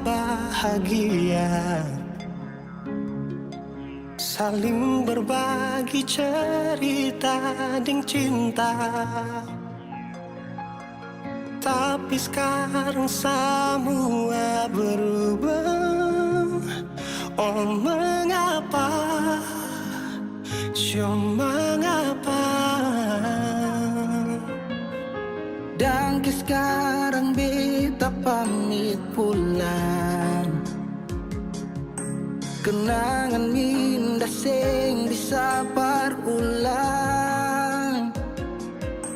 bahagia, saling berbagi cerita ding cinta. Tapi sekarang semua berubah. Oh mengapa, mengapa? Dan sekarang beta pamit pulang. Kenangan minda sing bisa berulang.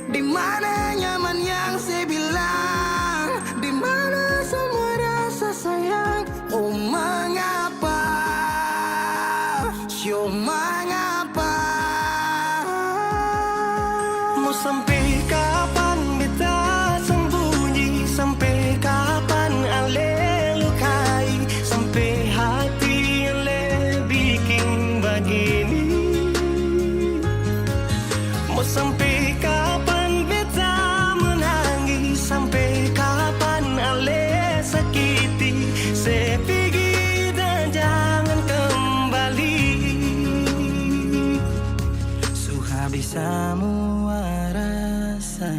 Di mana nyaman yang saya bilang, di mana semua rasa sayang. Oh mengapa, mengapa? Mau sampai kapan beta sembunyi, sampai kapan ale lukai, sampai hati ale bikin begini. Mau sampai kapan beta menangis, sampai kapan ale sakiti. Saya pergi dan jangan kembali. Suhabis semua rasa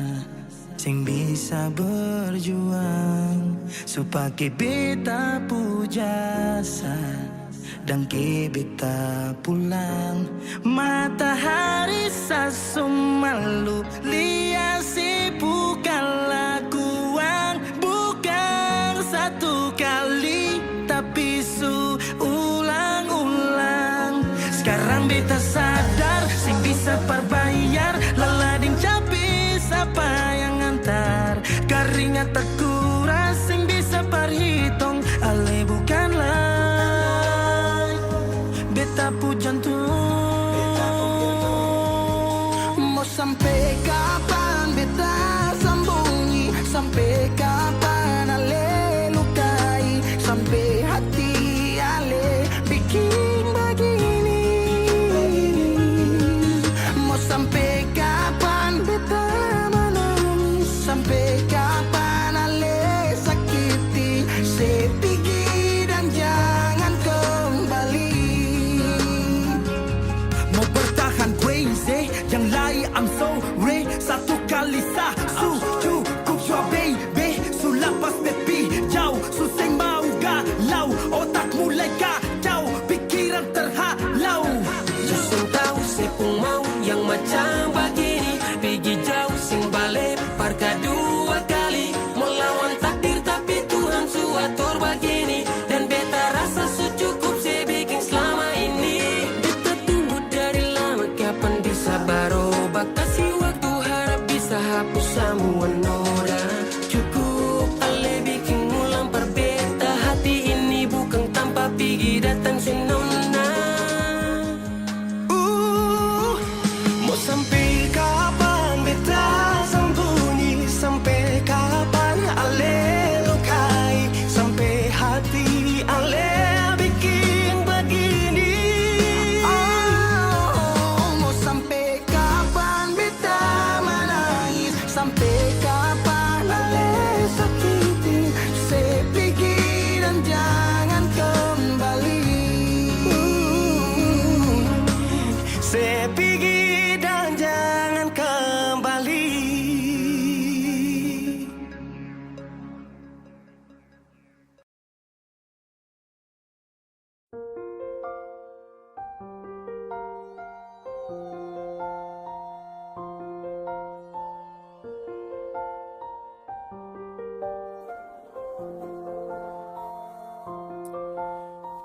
sing bisa berjuang, supaya beta pujasa dan ke beta pulang. Matahari sasumalu liasi bukan lakuan, bukan satu kali tapi ulang-ulang. Sekarang beta sadar sing bisa perbayar, lalading capi siapa yang antar. Keringat terkuras sing bisa perhitung, ale bukanlah beta pu jantung. Mau sampai kapan beta sembunyi, sampai kapan ale lukai, sampai hati ale bikin begini. Mau sampai kapan beta menangis, sampai kapan ale sakiti. Saya pergi dan jangan kembali. Mau bertahan crazy, yang lain I'm sorry. Satu kali sah cukup jua baby. Sulapas baby jauh, susah mau galau. Otak mulai kacau, pikiran terhalau. Justru tahu saya pun mau yang macam begini. Pergi jauh sing balik parka dua kali. Melawan takdir tapi Tuhan suatur begini. Dan beta rasa cukup saya bikin selama ini. Beta tunggu dari lama kapan bisa berubah. Kasih waktu harap bisa hapus semua noda. Cukup ale bikin ulang perbeta. Hati ini bukan tanpa pergi datang si nona. Mau sampai kapan beta sembunyi, sampai kapan ale lukai, sampai hati ale bikin begini. Oh, mau sampai kapan beta menangis, sampai kapan ale sakiti. Saya pergi dan jangan kembali. Saya pergi dan jangan kembali.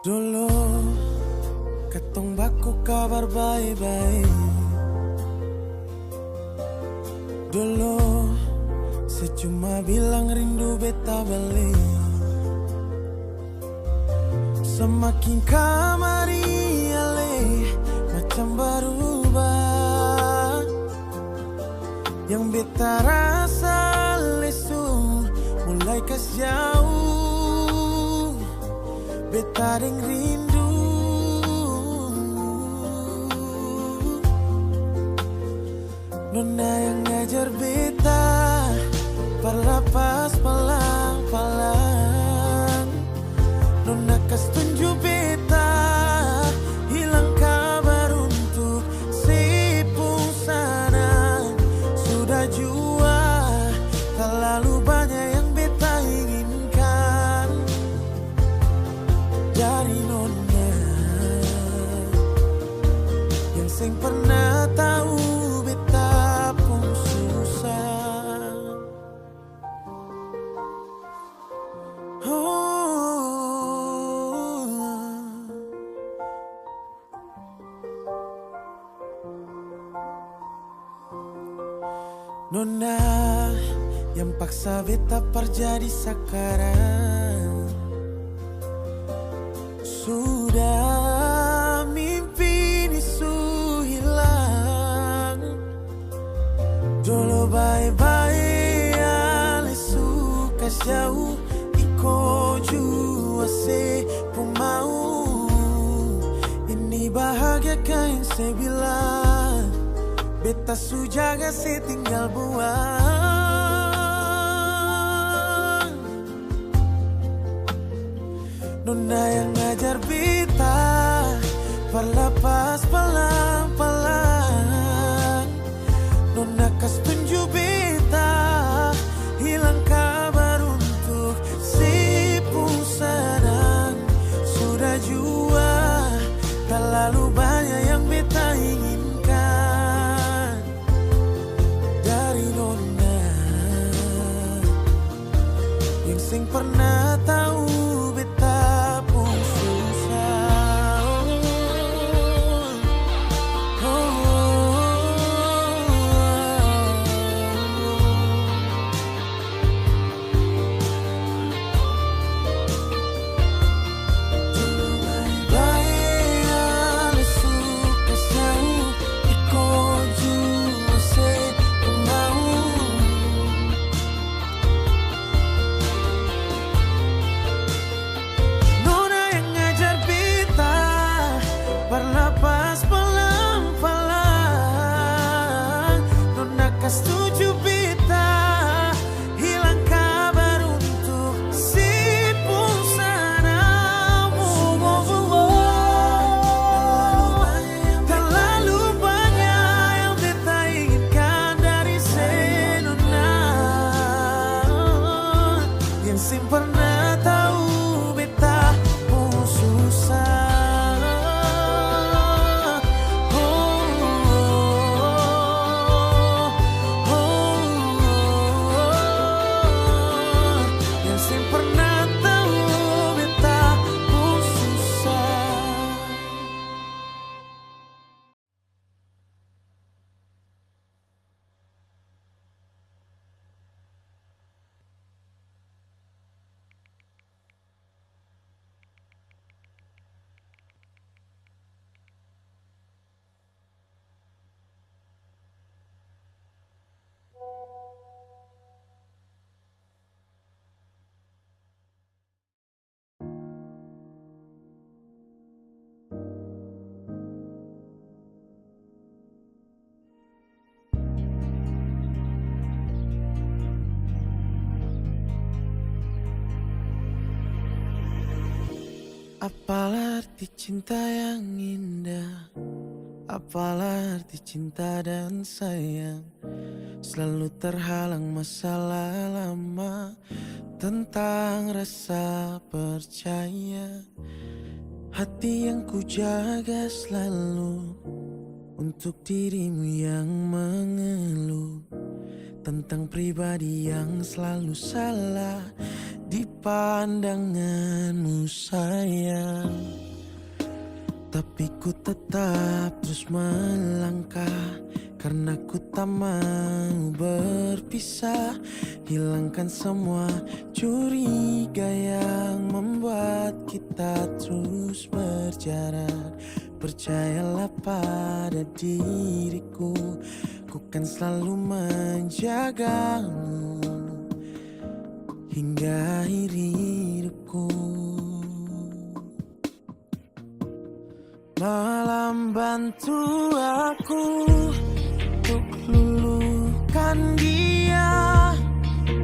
Dulu ketong baku kabar baik-baik. Dulu saya cuma bilang rindu beta balik. Semakin kamari ale macam berubah. Yang beta rasa lesu mulai kas jauh. Beta ring rindu. Nona yang ngajar beta perlapas pelan-pelan. kas tunjuk beta, hilang kabar untuk si sana. Sudah jua, terlalu banyak yang beta inginkan dari nona yang seng pernah tahu beta pun susah. Nona yang paksa beta perjadi sekarang, sudah mimpi ini su hilang. Dulu bye-bye ale suka jauh, iko jua se pemau. Ini bahagia kain saya bilang, beta su jaga se tinggal buang. Nona yang ngajar beta perlapas pelan-pelan. Nona kas tunjuk beta, hilang kabar untuk si sana. Sudah jua, terlalu banyak yang beta inginkan dari nona yang seng pernah tahu beta pun susah. Berlapas pelan-pelan, nona kas tuju beta, hilang kabar untuk si sana. Terlalu banyak yang beta inginkan dari si nona yang sing pernah tahu beta pun susah. Apalah arti cinta yang indah, apalah arti cinta dan sayang. Selalu terhalang masalah lama tentang rasa percaya. Hati yang ku jaga selalu untuk dirimu yang mengeluh tentang pribadi yang selalu salah di pandanganmu sayang. Tapi ku tetap terus melangkah karena ku tak mau berpisah. Hilangkan semua curiga yang membuat kita terus berjarak. Percayalah pada diriku, ku kan selalu menjagamu hingga akhir hidupku. Malam bantu aku untuk luluhkan dia,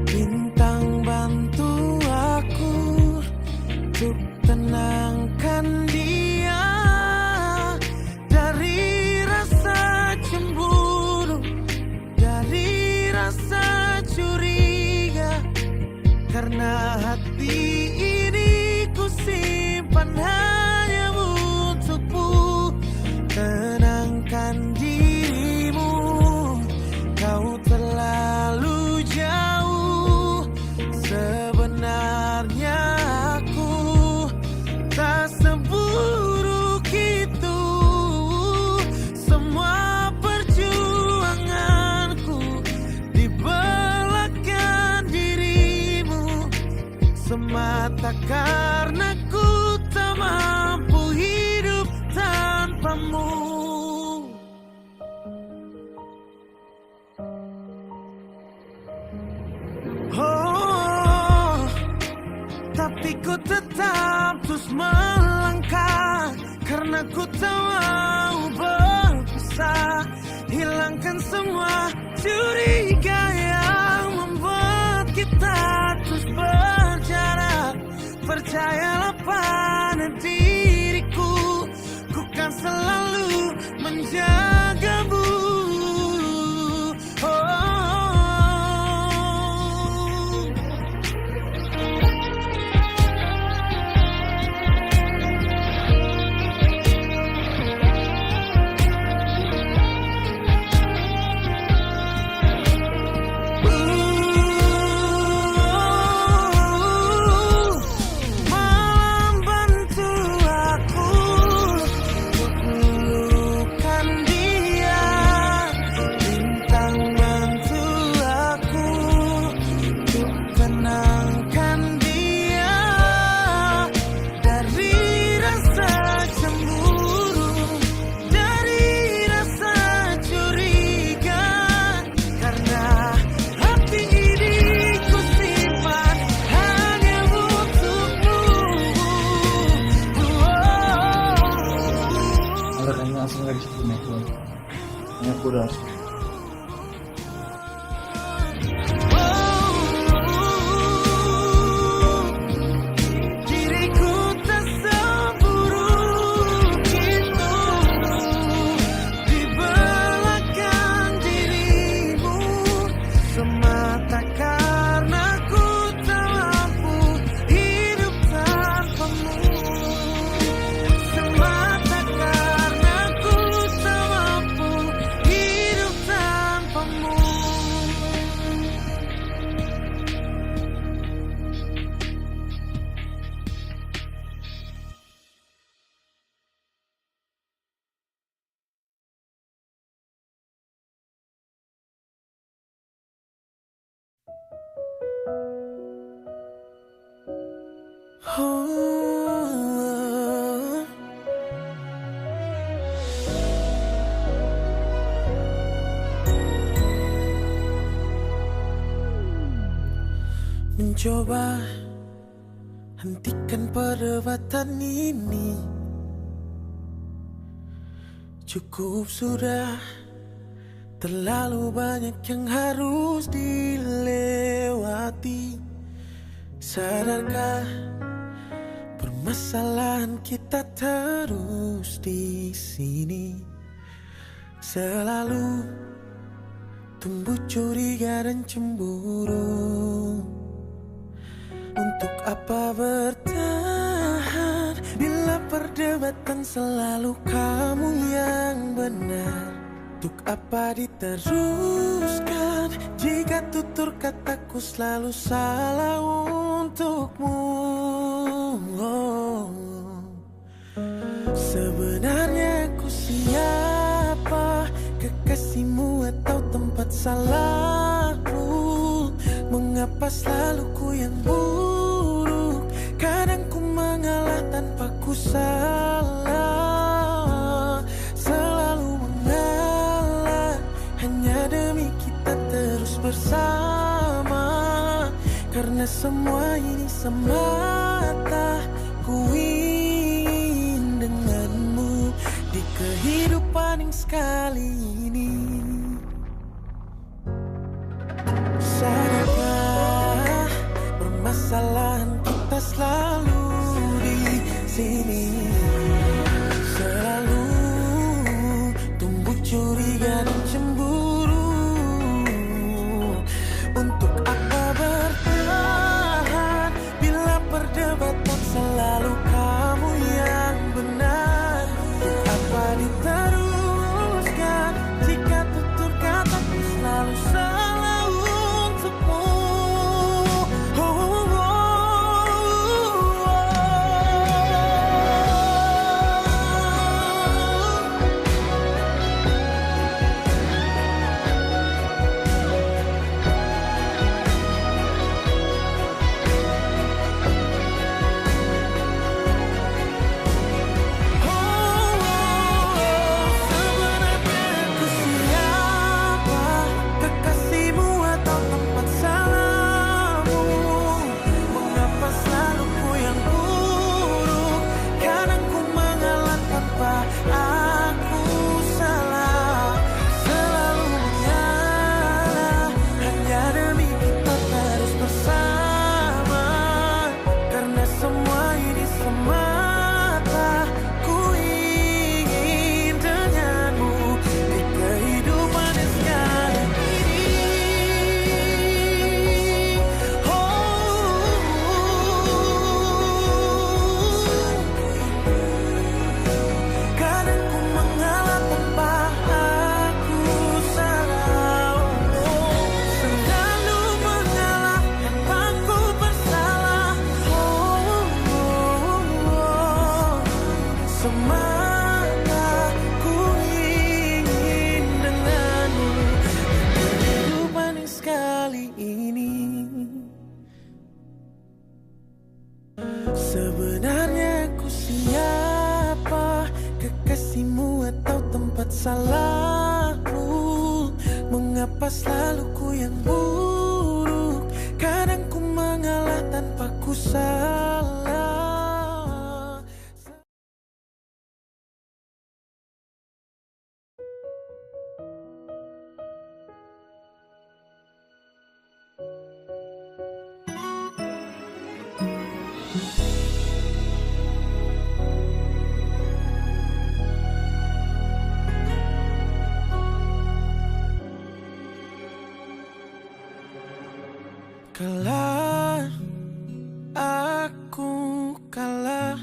bintang bantu aku untuk tenang Karena hati ini ku simpan hanya untukmu. Tenangkan dirimu, kau terlalu jauh. Sebenarnya aku tak seburuk itu. Semua perjuanganku di belakang dirimu, semata karena ku tak mampu hidup tanpamu. Oh, tapi ku tetap terus melangkah, karena ku tak mau berpisah. Hilangkan semua curiga yang membuat kita terus berjarak. Percayalah pada diriku, ku kan selalu menjagamu. Malam bantu aku untuk luluhkan dia, bintang bantu aku untuk tenangkan dia dari rasa cemburu, dari rasa curiga. Karena hati ini ku simpan hanya untukmu. Agar kayaknya langsung gak disitu nih tuh. Ini aku udah Diriku tak seburuk itu. Di belakang dirimu, semata karena ku tak mampu hidup tanpamu. Semata karena ku tak mampu hidup tanpamu. Oh, mencoba hentikan perdebatan ini. Cukup sudah, terlalu banyak yang harus dilewati. Sadarkah permasalahan kita terus di sini? Selalu tumbuh curiga dan cemburu. Untuk apa bertahan bila perdebatan selalu kamu yang benar? Untuk apa diteruskan jika tutur kataku selalu salah untukmu? Oh. Sebenarnya aku siapa? Kekasihmu atau tempat salahmu? Mengapa selalu ku yang buruk? Kadang ku mengalah tanpa ku salah. Selalu mengalah hanya demi kita terus bersama. Karena semua ini semata ku ingin denganmu di kehidupan yang sekali ini. Sadarkah permasalahan kita selalu di sini? Selalu tumbuh curiga dan cemburu. Untuk apa bertahan salahmu? Mengapa selalu ku yang buruk? Kadang ku mengalah tanpa ku salah. Kalah, aku kalah.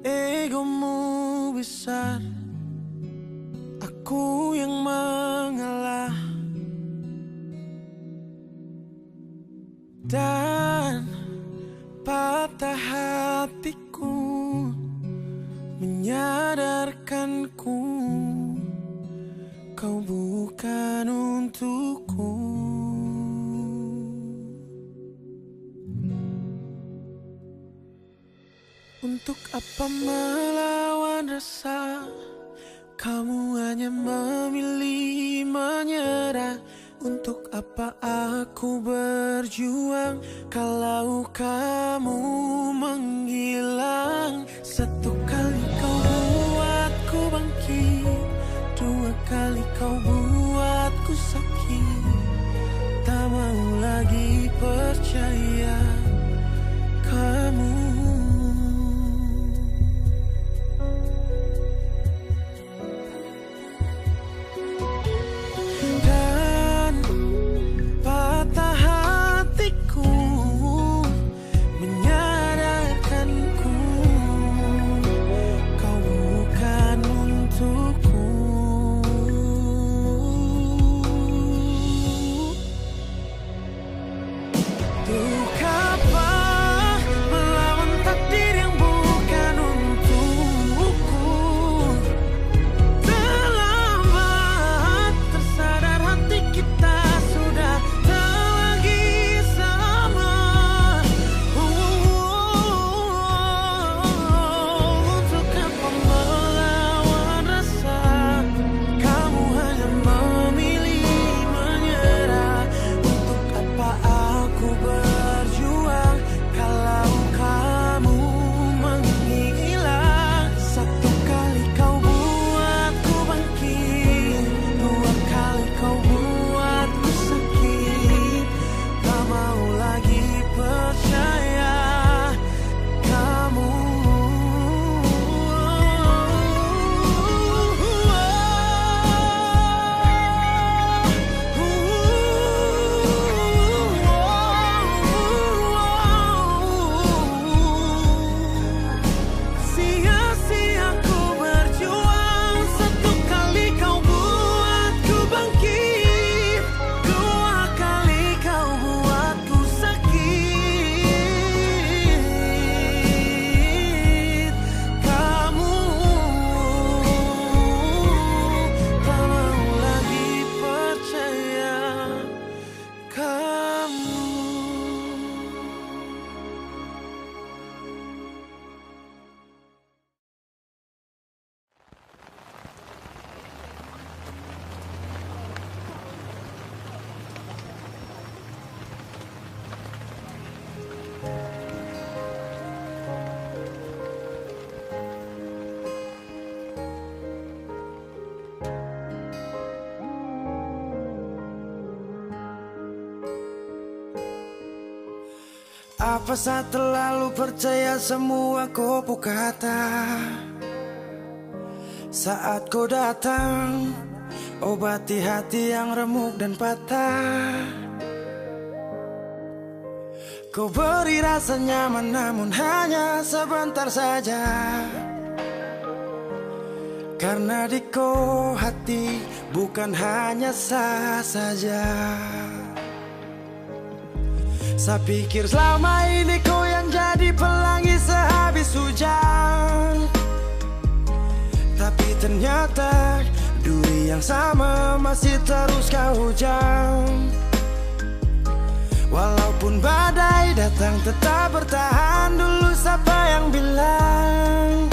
Egomu besar, aku yang mengalah. Dan patah hatiku menyadarkanku kau bukan untukku. Untuk apa melawan rasa? Kamu hanya memilih menyerah. Untuk apa aku berjuang kalau kamu menghilang? Satu kali kau buatku bangkit, dua kali kau buatku sakit. Tak mau lagi percaya kamu. Apa saya terlalu percaya semua kopu kata? Saat kau datang, obati hati yang remuk dan patah. Kau beri rasa nyaman namun hanya sebentar saja. Karena di kau hati bukan hanya sah saja. Saya pikir selama ini kau yang jadi pelangi sehabis hujan. Tapi ternyata duri yang sama masih terus kau hujam. Walaupun badai datang tetap bertahan. Dulu siapa yang bilang?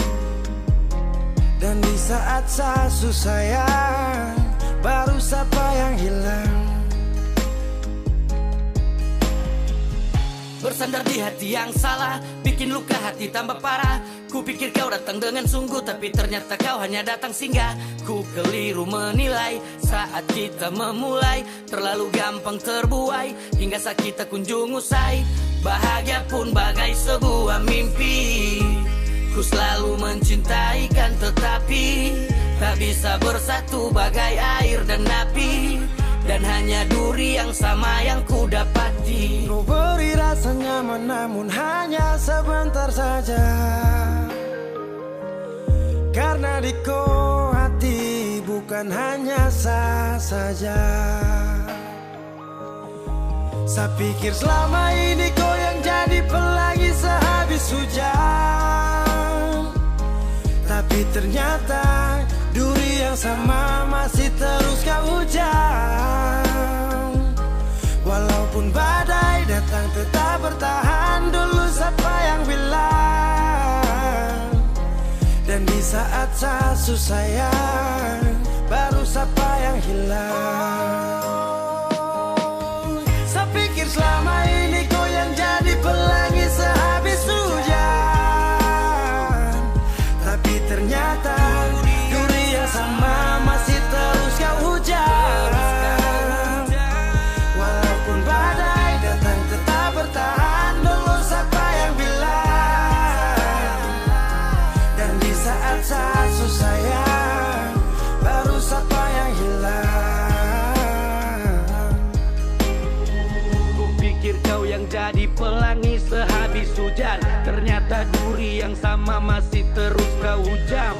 Dan di saat sasu sayang, baru sapa yang hilang. Bersandar di hati yang salah, bikin luka hati tambah parah. Ku pikir kau datang dengan sungguh, tapi ternyata kau hanya datang singgah. Ku keliru menilai saat kita memulai, terlalu gampang terbuai hingga sakit tak kunjung usai. Bahagia pun bagai sebuah mimpi, ku selalu mencintai kan, tetapi tak bisa bersatu bagai air dan api. Dan hanya duri yang sama yang ku dapati. Kau beri rasa nyaman namun hanya sebentar saja, karena di kau hati bukan hanya sah saja. Saya pikir selama ini kau yang jadi pelangi sehabis hujan, tapi ternyata duri yang sama masih terus kau hujan. Walaupun badai datang tetap bertahan, dulu siapa yang bilang. Dan di saat saya susah sayang, baru siapa yang hilang. Saya pikir selama ini kau yang jadi pelangi sehabis hujan, tapi ternyata duri yang sama masih terus kau hujan. Walaupun badai datang tetap bertahan, dulu siapa yang bilang. Dan di saat saya susah sayang, baru siapa yang hilang. Ku pikir kau yang jadi pelangi sehabis hujan, ternyata duri yang sama masih terus kau hujam.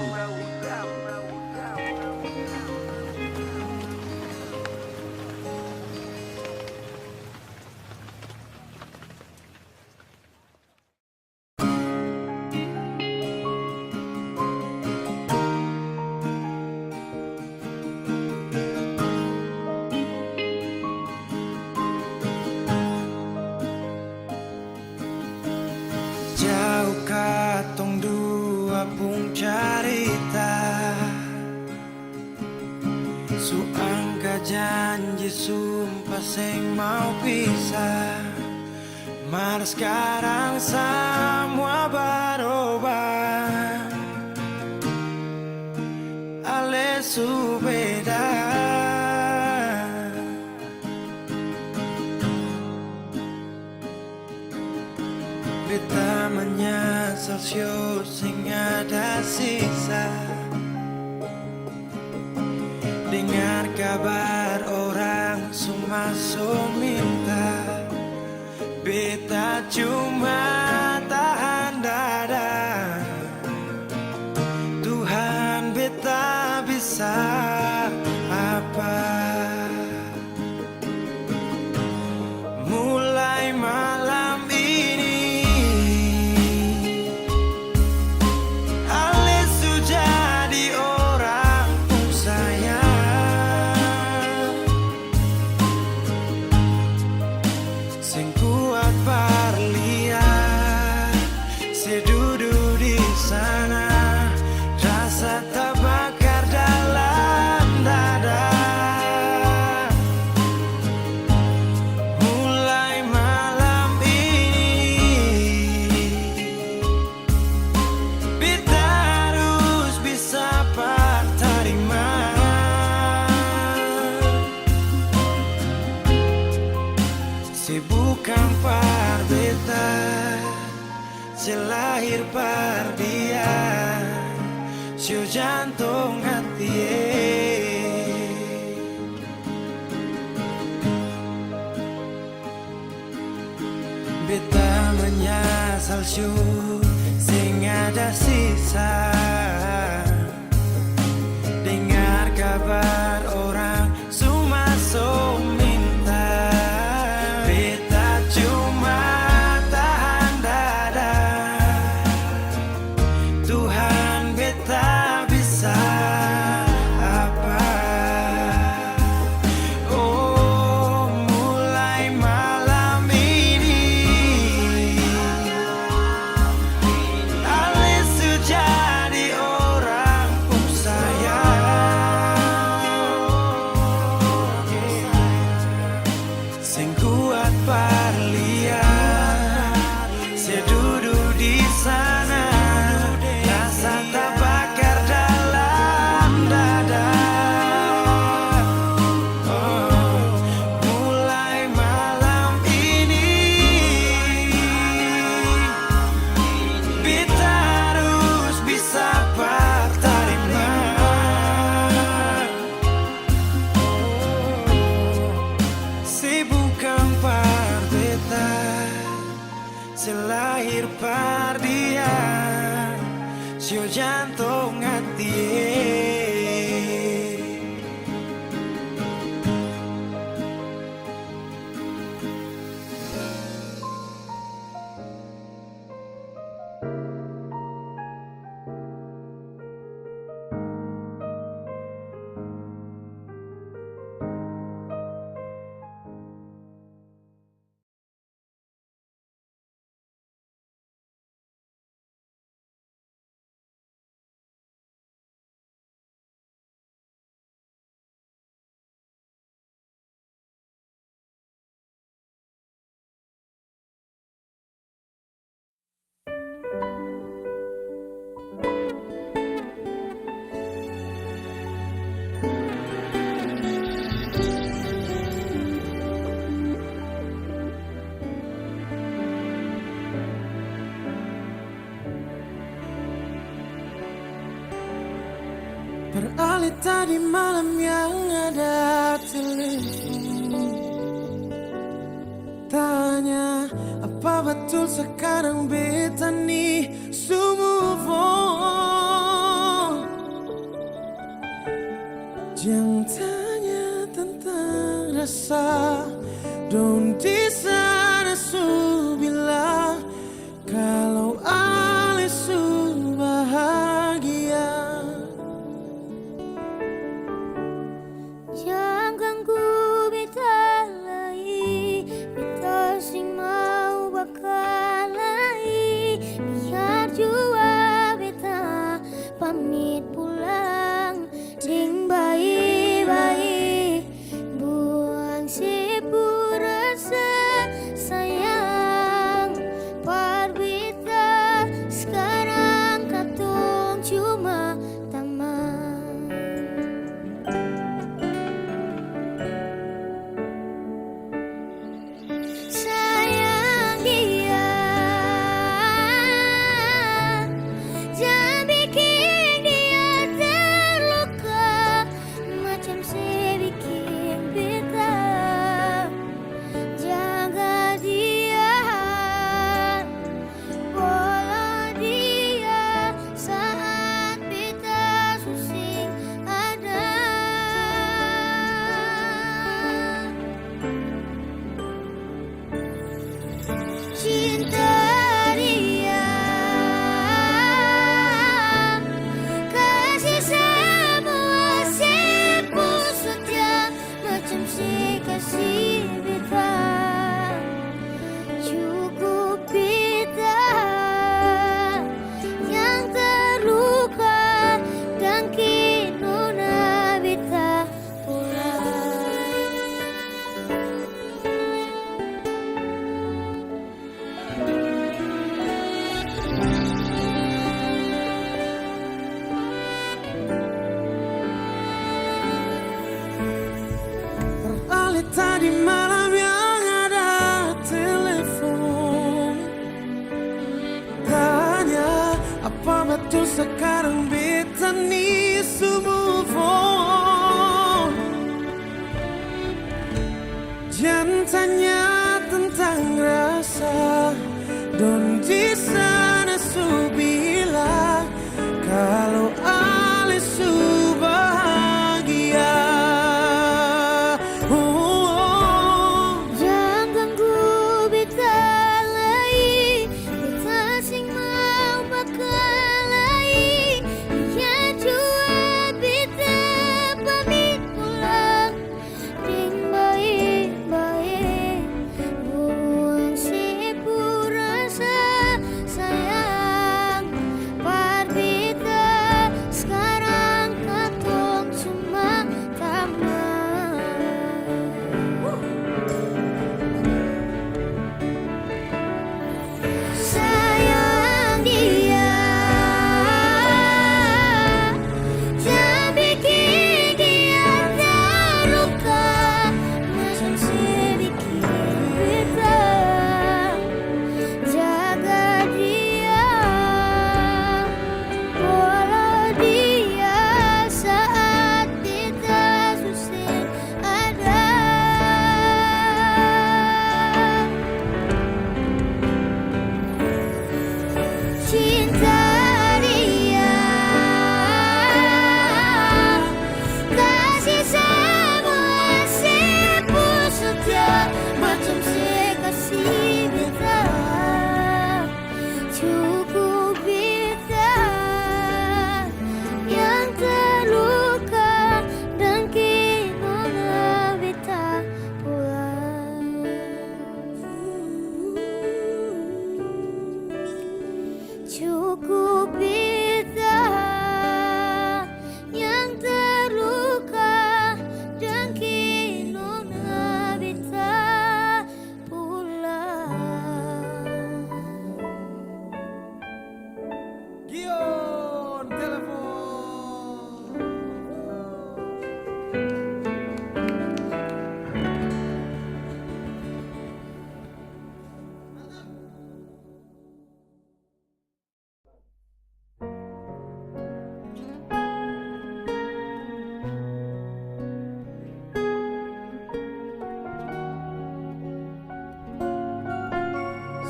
Jauh katong dua pung carita, suangka janji sumpah seng mau pisah. Mar sekarang semua berubah, ale su beda. Beta menyesal sio sing ada sisa, dengar kabar orang semua minta. Beta cuma tahan dada, Tuhan beta bisa apa. Mulai malam ini ale su jadi orang pun sayang, sing kuat berlian, sedudu di sana, rasa terbakar dalam dada. Mulai malam ini beta harus bisa terima. Bukan par beta, selahir par dia, siu jantung hati. Beta menyesal siu sing ada sisa, dengar kabar orang semua minta. Beta cuma tahan dada, Tuhan beta bisa apa. Oh, mulai malam ini ale su jadi berlian. Saya duduk di sana, rasa terbakar dalam dada. Mulai malam ini kita harus bisa berterima. Si bukan perdeta, si lahir perdiam, si jantung hati. Beralih tadi malam yang ada telepon, tanya apa betul sekarang beta nih move on. Jangan tanya tentang rasa, don't di sana su bilang kalau Ali su bahagia. Jangan ganggu beta lagi, beta sing mau bakalai. Biar jua beta pamit pulang, ding bayi-bayi. Buang sepu rasa sayang, par beta sekarang katong cuma teman. Sayang dia, jangan bikin dia terluka macam saya bikin beta. Jaga dia, bola dia saat beta susing ada. Cinta dia, kasih semua sepu setia macam si kasih beta. Cukup beta yang terluka dan kini nona beta pulang. Beralih tadi malam yang ada telepon, tanya apa betul sekarang beta nih move on. Jangan tanya tentang rasa, don't di sana su bilang kalau Ali su bahagia. Jangan ganggu beta lagi, beta sing mau bakalai. Biar jua beta pamit pulang, ding baik-baik. Buang sepu rasa sayang,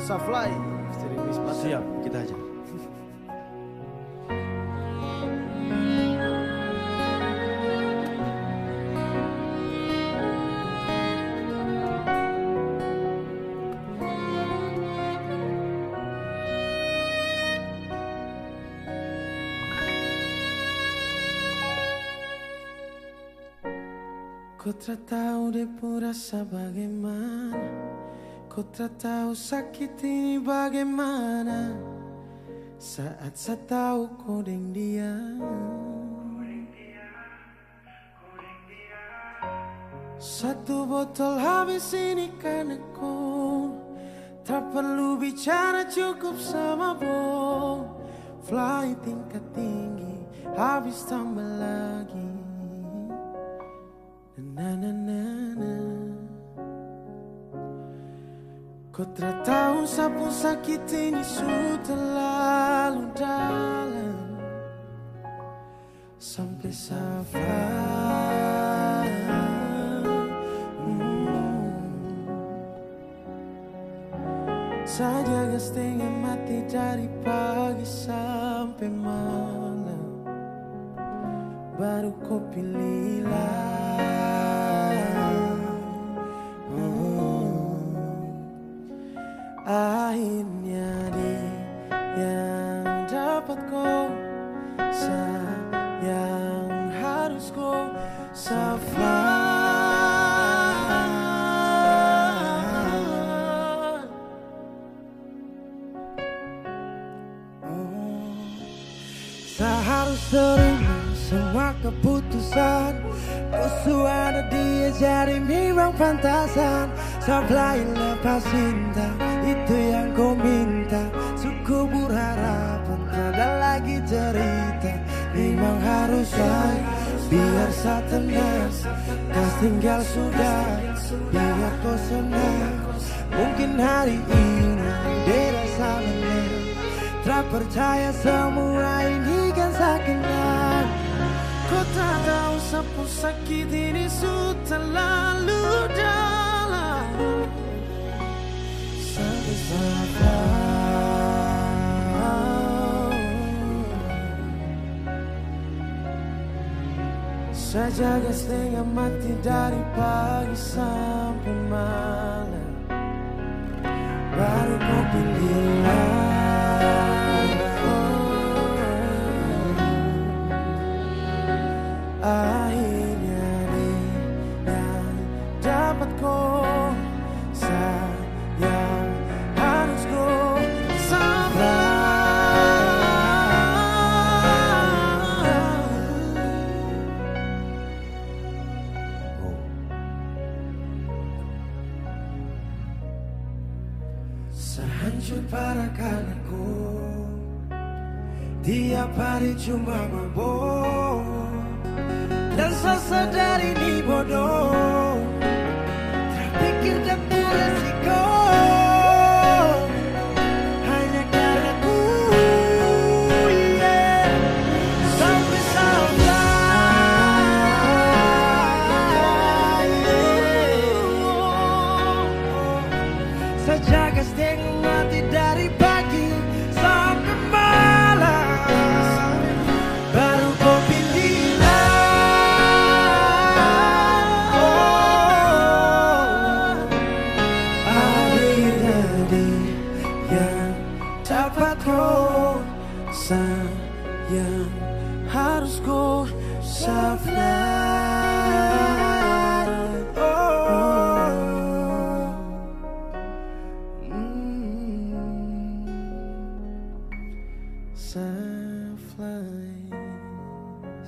Safly, siap, kita aja. Ku tak tahu dia pun rasa bagaimana, ku tak tahu sakit ini bagaimana. Saat saya tahu kodeng dia, satu botol habis ini karena ku tak perlu bicara, cukup sama bom. Fly tingkat tinggi, habis tambah lagi. Na na na na. Kau tak tahu sapu sakit ini sudah terlalu dalam, sampai safar. Saya jaga setengah mati dari pagi sampai malam, baru kau pilihlah. Akhirnya dia yang dapat kau, sayang harus kau safar. Saya harus terima semua keputusan, ku ada dia jadi memang pantasan. Safly lepas cinta, itu yang kau minta. Suku berharap tak ada lagi cerita. Memang harus baik, biar saya tenang. Kas tinggal sudah, biar kau senang. Mungkin hari ini dia rasa lelah, tak percaya semua ini kan saya kenal. Kau tak tahu sapu sakit ini sudah terlalu dalam, sampai safar. Saya jaga setengah mati dari pagi sampai malam, baru kau pilihlah. Akhirnya dia yang dapat kau, sayang harus kau safar. Sehancur parah karena ku tiap hari cuma mabuk, dan saya sadar ini bodoh, terpikir dan beresiko. Hanya karena ku, yeah, sampai safar, yeah. Saya jaga setengah mati dari pagi sampai malam, baru kau pilihlah. Dapat kau, sayang harus kau safar. Safly.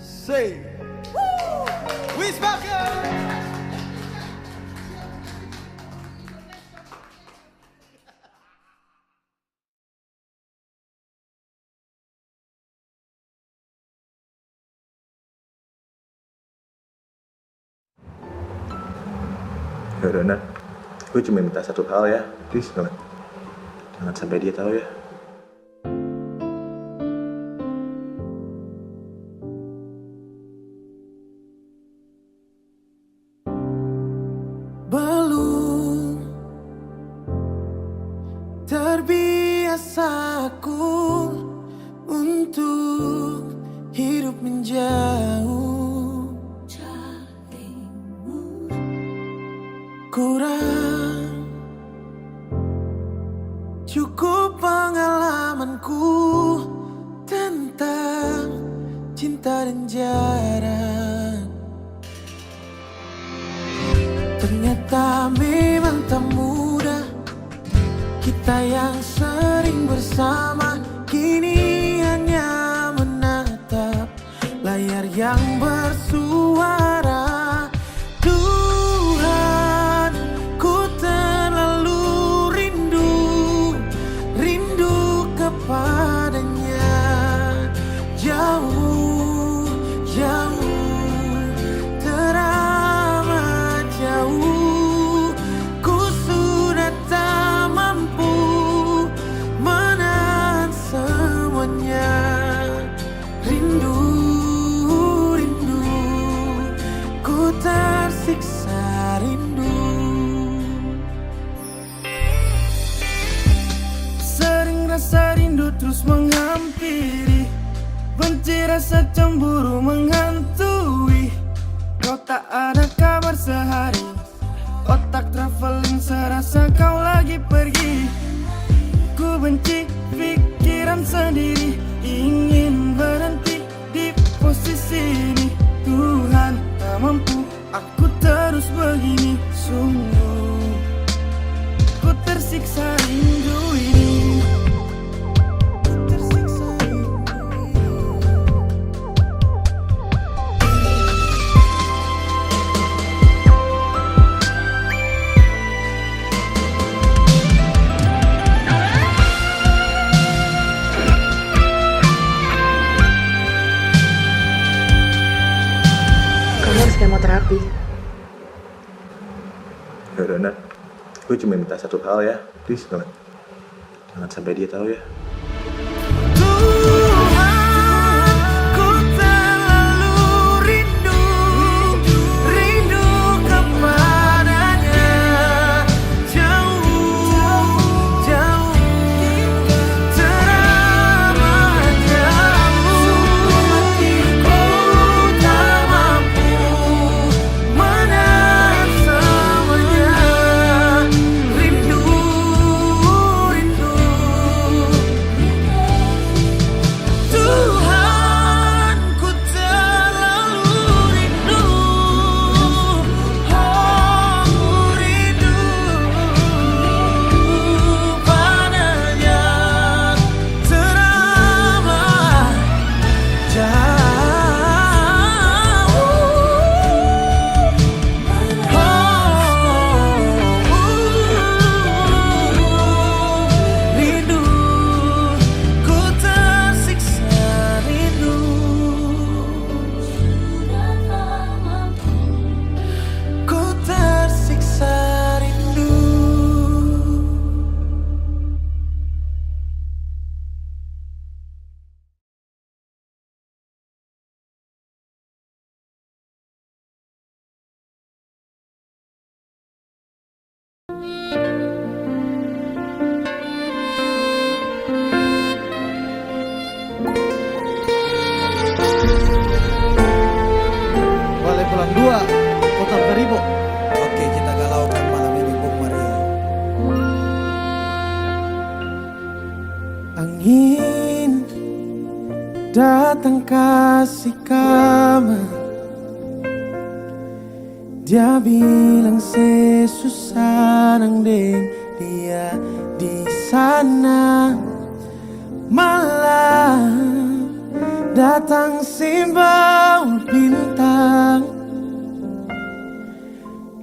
Say, Wiz Bakar. Ya udah, Nat. Gue cuma minta satu hal ya. Please banget. Jangan sampai dia tahu ya. Belum paksaku untuk hidup menjauh. Kurang cukup pengalamanku tentang cinta dan jarak. Ternyata memang tak mudah, kita yang sering bersama kini hanya menatap layar yang bersuara. Tuhan, ku terlalu rindu kepadanya. Jauh, teramat jauh, ku sudah tak mampu menahan semuanya. Rindu, ku tersiksa rindu. Sering rasa rindu terus menghampiri, benci rasa cemburu menghantui. Kau tak ada kabar sehari, otak traveling serasa kau lagi pergi. Ku benci pikiran sendiri, ingin berhenti di posisi ini. Tuhan tak mampu aku terus begini. Sungguh ku tersiksa rindu ini. Kamu harus kemoterapi. Yaudah, Nat. Gue cuma minta satu hal ya. Please, jangan sampai dia tahu ya. Tuhan, ku terlalu rindu kepadanya. Jauh, teramat jauh, ku tak mampu menahan semuanya. Rindu, Tuhan, ku terlalu rindu. Oh, rindu padanya. Teramat jauh, rindu, ku tersiksa rindu. Ku tersiksa rindu. Balai Pulang 2, Kota Beribo. Oke, kita galaukan malam ini, Bung Maria. Angin datang kasih kamar, dia bilang sesusah nang deng dia di sana. Malam datang simbau bintang,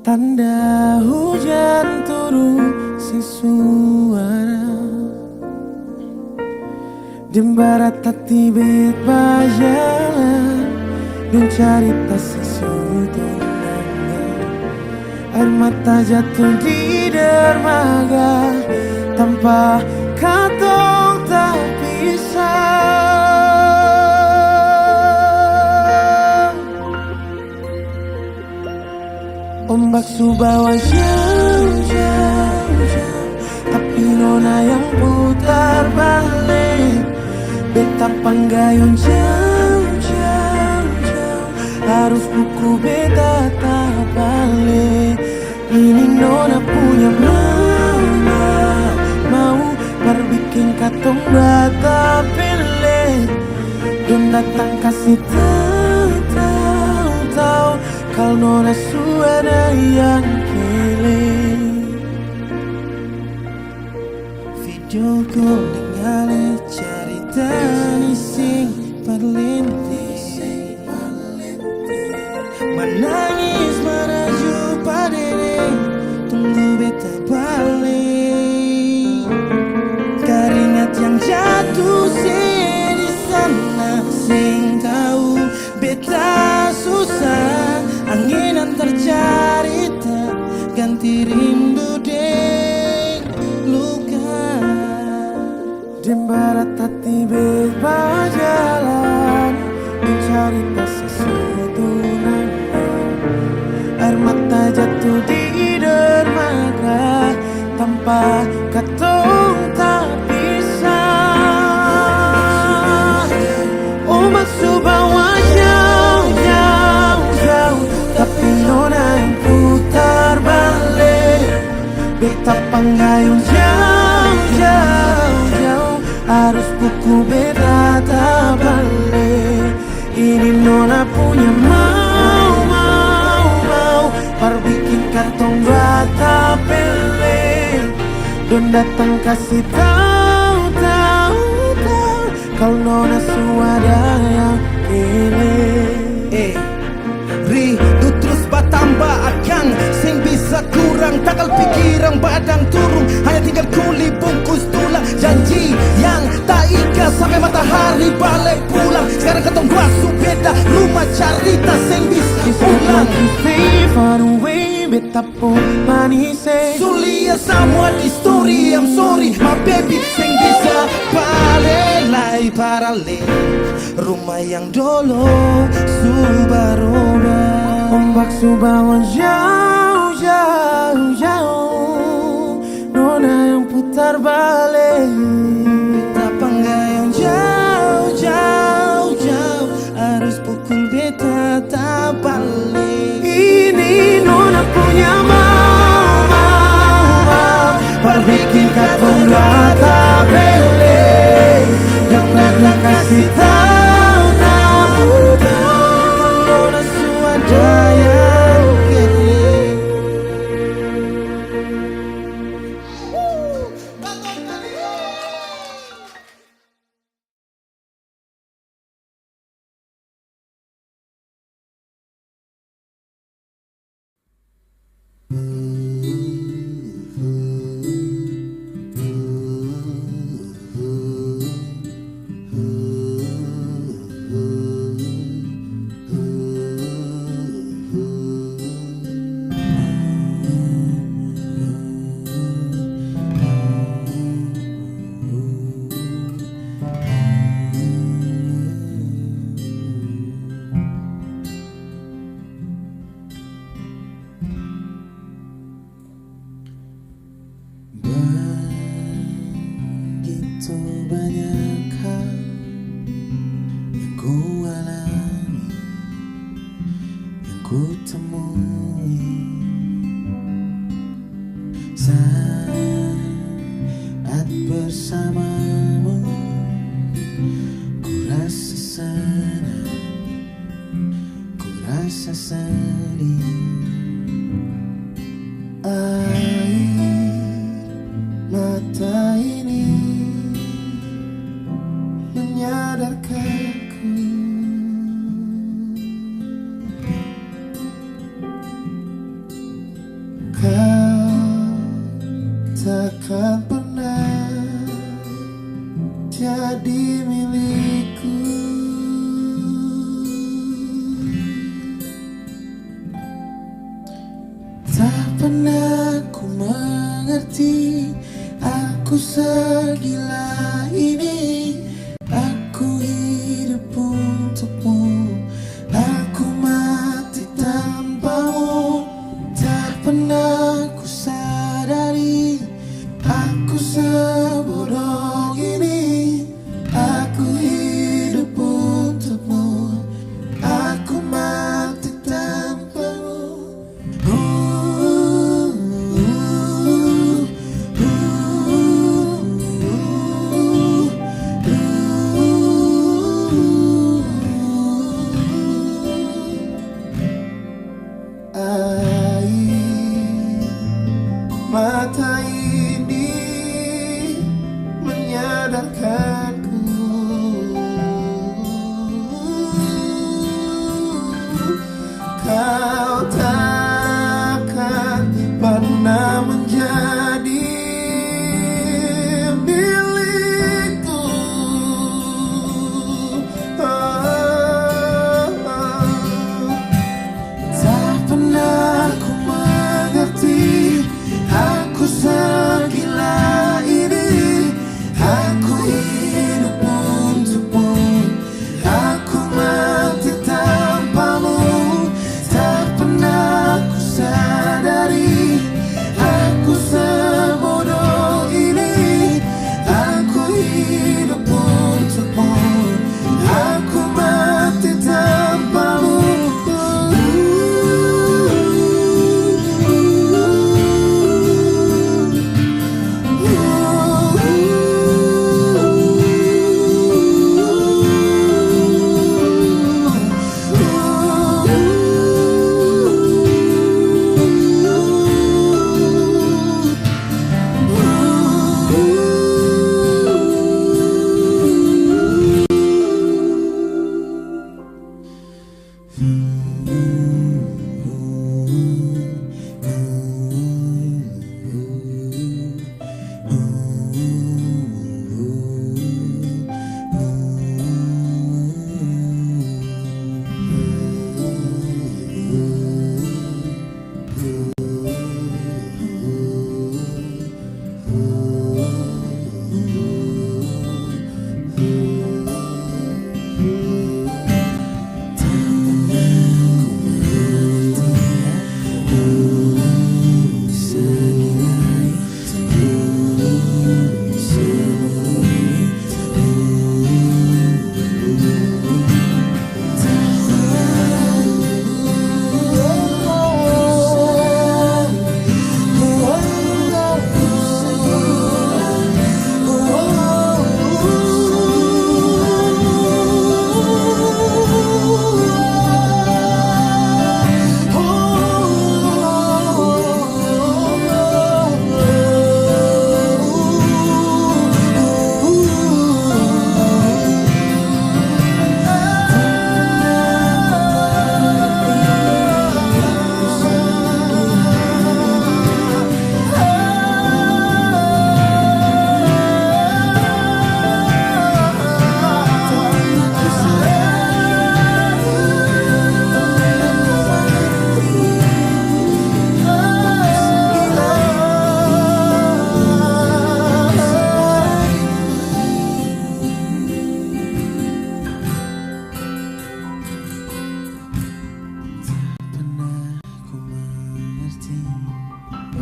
tanda hujan turun si suara. Dembarat tati bet bajalan, dan cerita sesutunanya. Air mata jatuh di dermaga, tanpa katong tak bisa. Ombak subawa jauh, tapi nona yang putar balik. beta panggayun jauh jauh jauh, harus buku beta tak balik. Ini nona punya mau berbikin katong bata pilih. Don datang kasih tahu kalau nona suara yang pilih. Video call ningali cerita ni sing perlinting, menangis menuju padere, tunggu beta balik. Keringat yang jatuh sih di sana, sing tahu beta susah. Anginan tercarita ganti rindu deng luka. Dembarat hati bebas jalan mencari sesuatu nanya. Air mata jatuh di dermaga tanpa katong tak bisa. Ombak subawa jauh tapi nona yang putar balik. Beta panggayun jauh, harus buku beta tak balik. Ini nona punya mau perbikin kartong bata pilih. Don datang kasih tahu kalau nona suada yang pilih. Rindu terus bertambah akan sing bisa kurang. Takal pikiran badan turun, hanya tinggal kuli bungkus tulang. Janji yang tak ikat sampai matahari balik pulang. Sekarang ketong basuh beda rumah cerita sing bisa pulang. Far away, beta pun manis. Sulia semua di story, I'm sorry my baby. Sing bisa balik lagi paralel rumah yang dulu subaroba. Ombak subawa jauh, nona yang putar balik. Beta panggayun jauh, harus pukul beta tak balik. Ini nona punya mau perbikin katong rata balik. Yang nak kasih tahu nona suada yang kini. Begitu banyak hal yang ku alami, yang ku temui saat bersamamu. Ku rasa senang, ku rasa sedih. Air mata ini menyadarkanku kau takkan pernah jadi milikku. Tak pernah ku mengerti aku segila ini. Aku hidup untukmu, aku mati tanpamu. Tak pernah ku sadari aku sebodoh ini. Aku hidup mata ini menyadarkanku, kau takkan pernah menjadi milikku. Tak pernah ku mengerti aku segila ini. Aku hidup untukmu, aku mati tanpamu. Tak pernah ku sadari aku sebodoh ini. Aku hidup untukmu, aku mati tanpamu.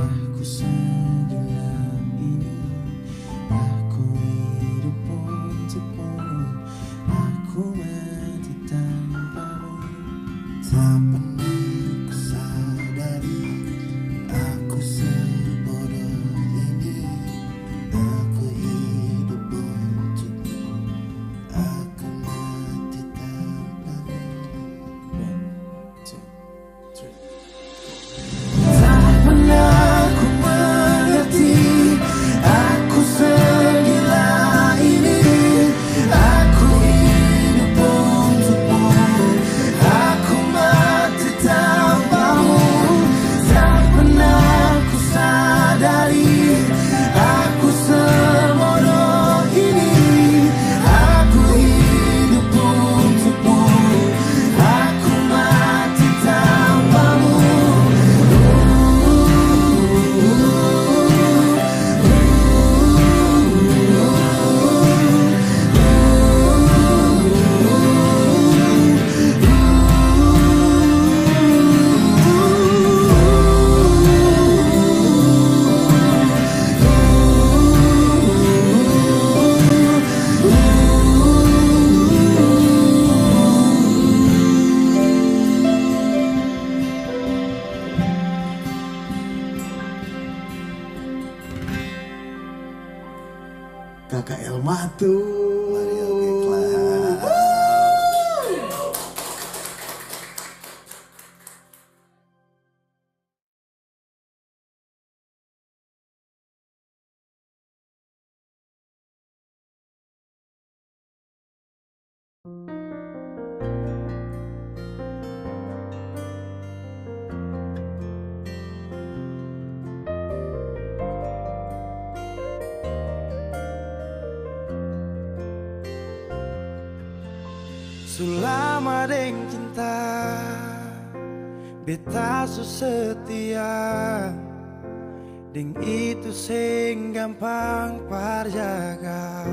Aku segelam ini, aku hidup untukmu, aku mati tanpamu. Tak pernah ku sadari aku sebodoh ini. Aku hidup untukmu, aku mati tanpamu. 1, 2, 3. Tak pernah ku mengerti aku segila ini. Aku hidup untukmu, aku mati tanpamu. Tak pernah ku sadari aku sebodoh ini. Aku hidup untukmu, aku mati tanpamu. Kakak Elmatu. Selama deng cinta beta su setia, deng itu sing gampang parjaga.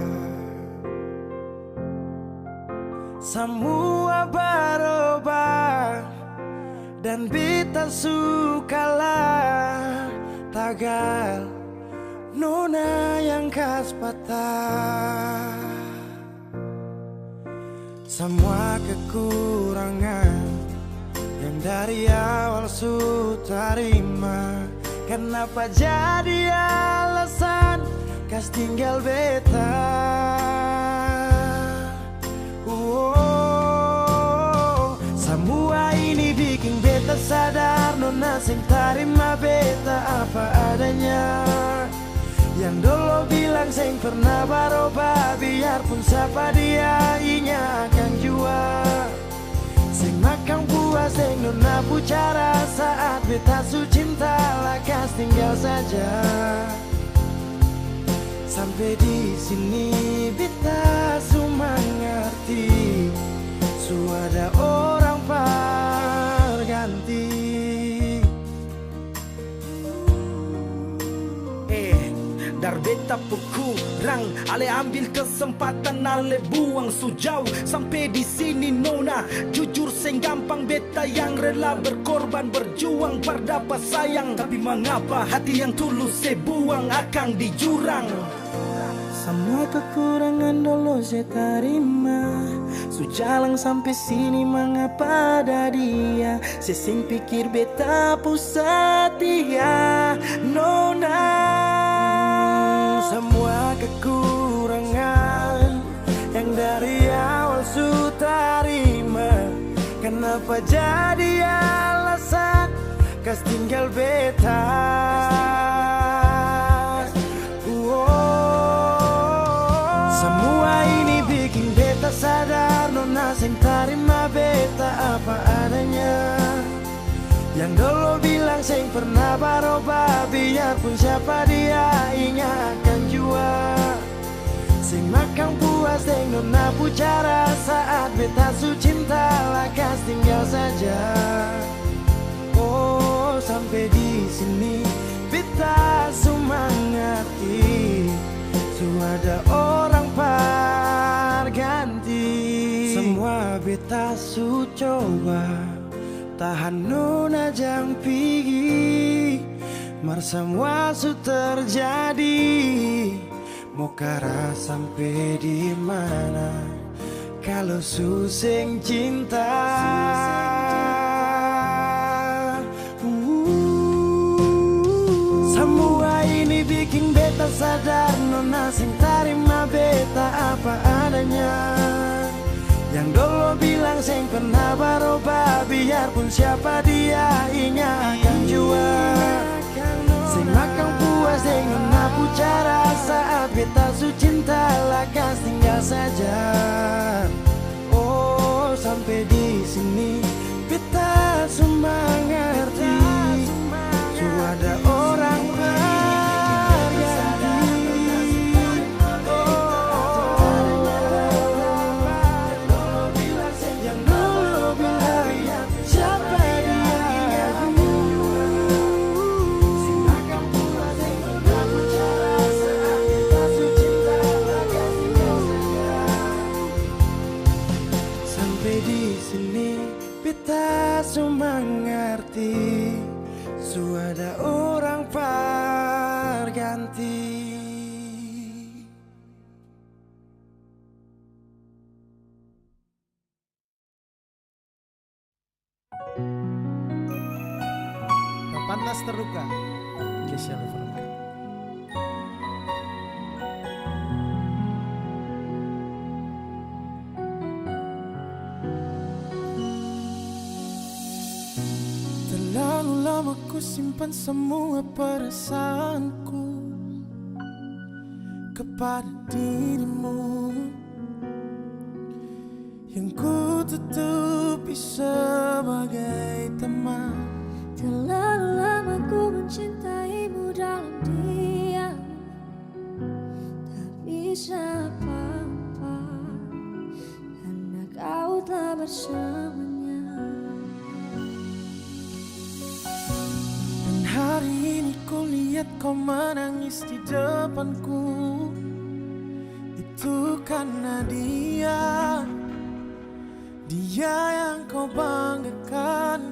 Semua berubah dan beta sukalah tagal nona yang khas patah. Semua kekurangan yang dari awal su terima, kenapa jadi alasan kas tinggal beta? Semua ini bikin beta sadar nona sing terima beta apa adanya. Yang dulu bilang seng pernah berubah, biarpun siapa dia inya akan jua. Seng makan puas seng nona pucara, saat beta su cinta lakas tinggal saja. Sampai di sini beta su mengerti, su ada orang berganti. Dar beta kurang, ale ambil kesempatan, ale buang sujauh. Sampai di sini nona, jujur seng gampang beta yang rela berkorban berjuang berdapat sayang. Tapi mengapa hati yang tulus saya buang akan di jurang? Semua kekurangan dulu saya terima, sujalang sampai sini mengapa ada dia. Saya sing pikir beta pusat dia nona. Semua kekurangan yang dari awal su terima, kenapa jadi alasan kas tinggal beta? Semua ini bikin beta sadar nona sing terima beta apa adanya. Yang dulu bilang seng pernah berubah, biarpun siapa dia inya akan jua. Sing makan puas deng nona pucara, saat beta su cinta lakas tinggal saja. Oh sampai di sini beta su mengerti, su ada orang berganti. Semua beta su coba tahan nona jang pigi, mar semua su terjadi. Mau kara sampai di mana kalau su sing cinta? Semua ini bikin beta sadar nona sing terima beta apa adanya. Yang dulu bilang seng pernah berubah, biarpun siapa dia inya akan jua. Seng makan puas deng nona pucara, saat beta su cinta lakas tinggal saja. Oh sampai di sini beta su mengerti, su ada orang mengerti, su ada orang berganti. Tak pantas terluka, Kesha Leverman. Terlalu lama ku simpan semua perasaanku kepada dirimu. yang ku tutupi sebagai teman. Terlalu lama ku mencintaimu dalam diam, tak bisa apa-apa karena kau telah bersamanya. Dan hari ini ku lihat kau menangis di depanku. Itu karena dia yang kau banggakan.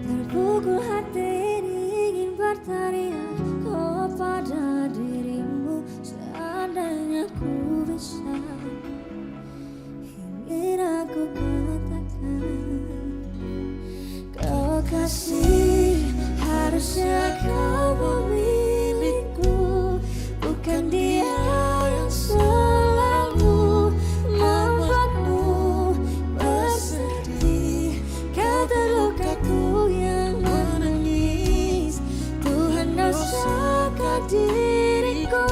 Terpukul hati ini ingin bertanya kepada dirimu. Seandainya ku bisa, ingin aku katakan, kekasih, harusnya kau memilihku, bukan dia yang selalu membuatmu bersedih. Kau terlukaku yang menangis, Tuhan rasakan diriku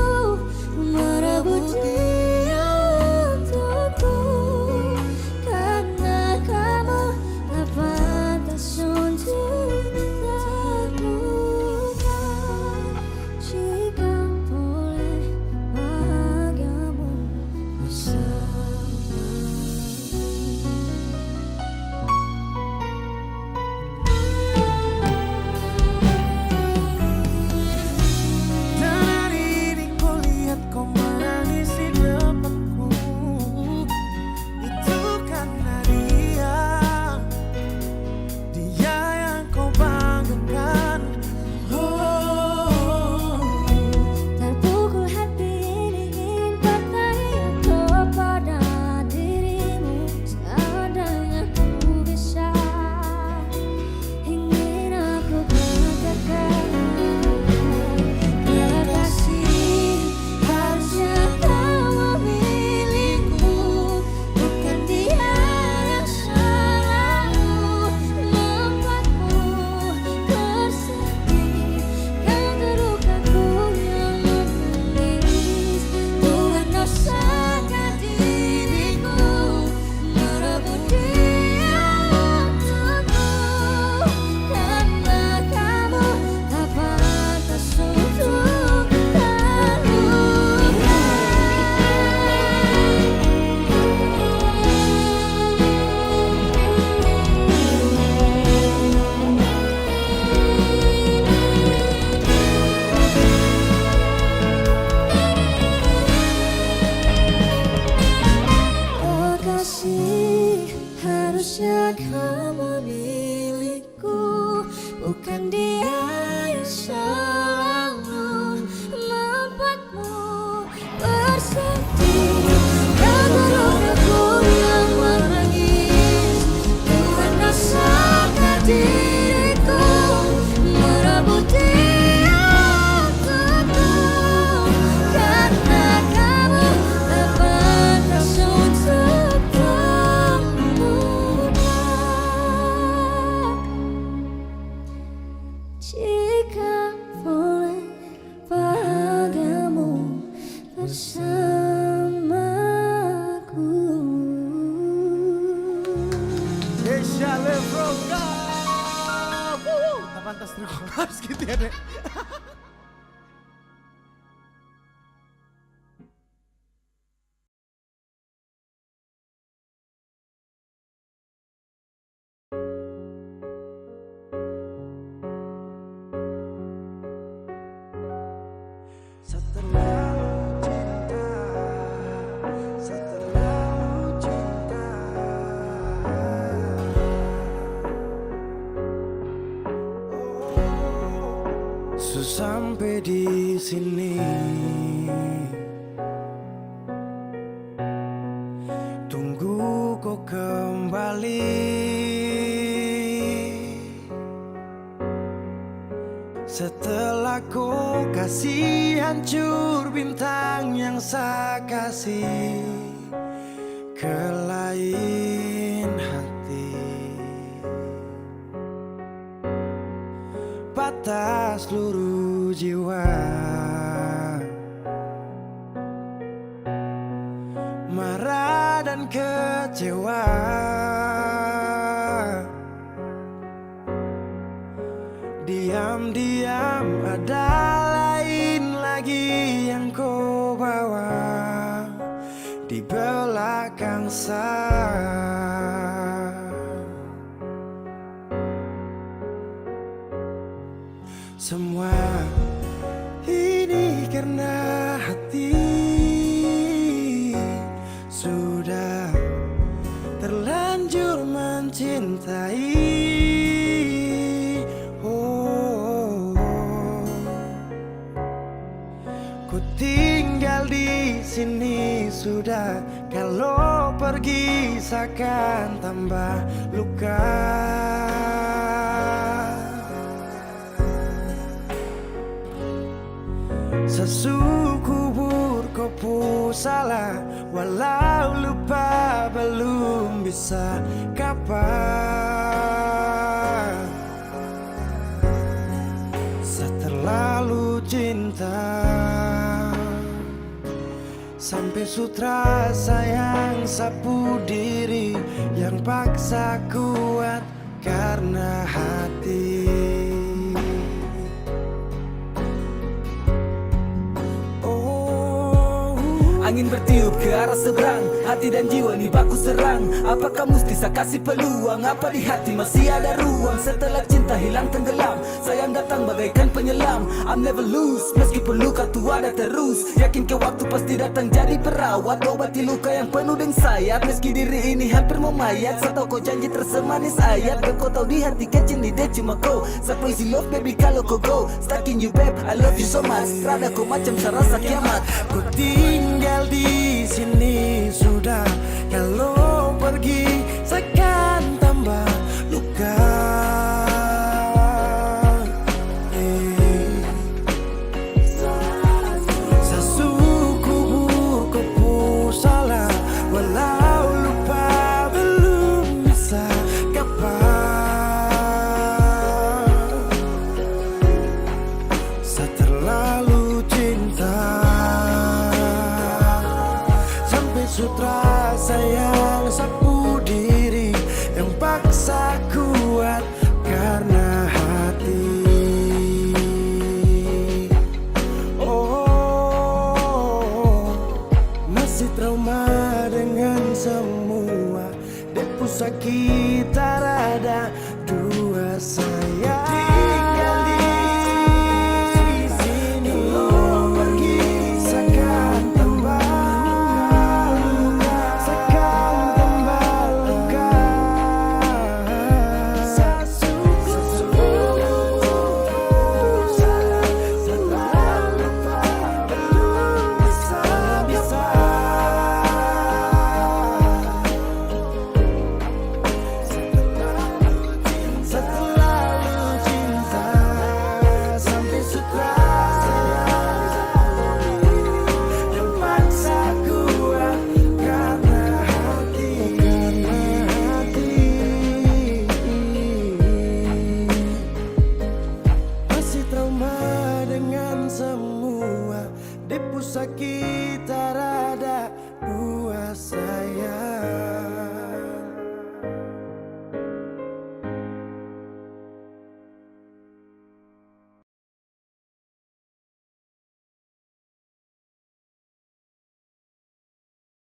merebut dia untukku. Karena kamu tak pantas untuk terluka. Jika boleh bahagiamu bersama. Dan hari ini ku lihat kau menangis di depanku. Itu karena dia yang kau banggakan. Terpukul hati ini ingin bertanya kepada dirimu. Seandainya ku bisa, ingin aku katakan, kekasih, harusnya kau memilihku, bukan dia yang selalu membuatmu bersedih. Kau terlukaku yang menangis, Tuhan rasakan diriku merebut dia untukku. Karena kamu tak pantas untuk terluka. Kekasih, harusnya kau memilihku, bukan dia yang selalu membuatmu bersedih. Kau terlukaku yang menangis, Tuhan rasakan diriku merebut dia untukku. Karena kamu tak pantas untuk terluka. Jika boleh bahagiamu bersamaku. Desha Levroka. Tak pantas terus harus gitu ya, Dek. Setelah cinta, Sampai di sini tunggu kau kembali. Setelah kau kasih hancur bintang yang saya kasih ke lain hati, patah seluruh jiwa. kecewa. Diam-diam ada lain lagi yang kau bawa di belakang sana. Semua ini karena hati sudah terlanjur mencintai. Ku tinggal di sini sudah, kalau pergi seakan tambah luka. Sesukubur kau pun salah, walau lupa belum bisa kapan. Seterlalu cinta sampai sutra sayang sapu diri yang paksa kuat karena hati. Angin bertiup ke arah seberang, hati dan jiwa nih baku serang. Apakah mesti saya kasih peluang? Apa di hati masih ada ruang? Setelah cinta hilang tenggelam, sayang datang bagaikan penyelam. I'm never lose, meskipun luka tu ada terus. Yakin ke waktu pasti datang jadi perawat, obati luka yang penuh dengan sayat. Meski diri ini hampir mau mayat, saya tahu kau janji tersemanis ayat. Dan kau tahu di hati kecil ni dia cuma kau. Saya crazy love baby kalau kau go, stuck in you babe, I love you so much. Rada kau macam serasa kiamat. Ku tinggal di sini sudah, kalau pergi seakan tambah luka. Sesukubur kau pun salah, walau lupa belum bisa kapan. Seterlalu cinta sutra sayang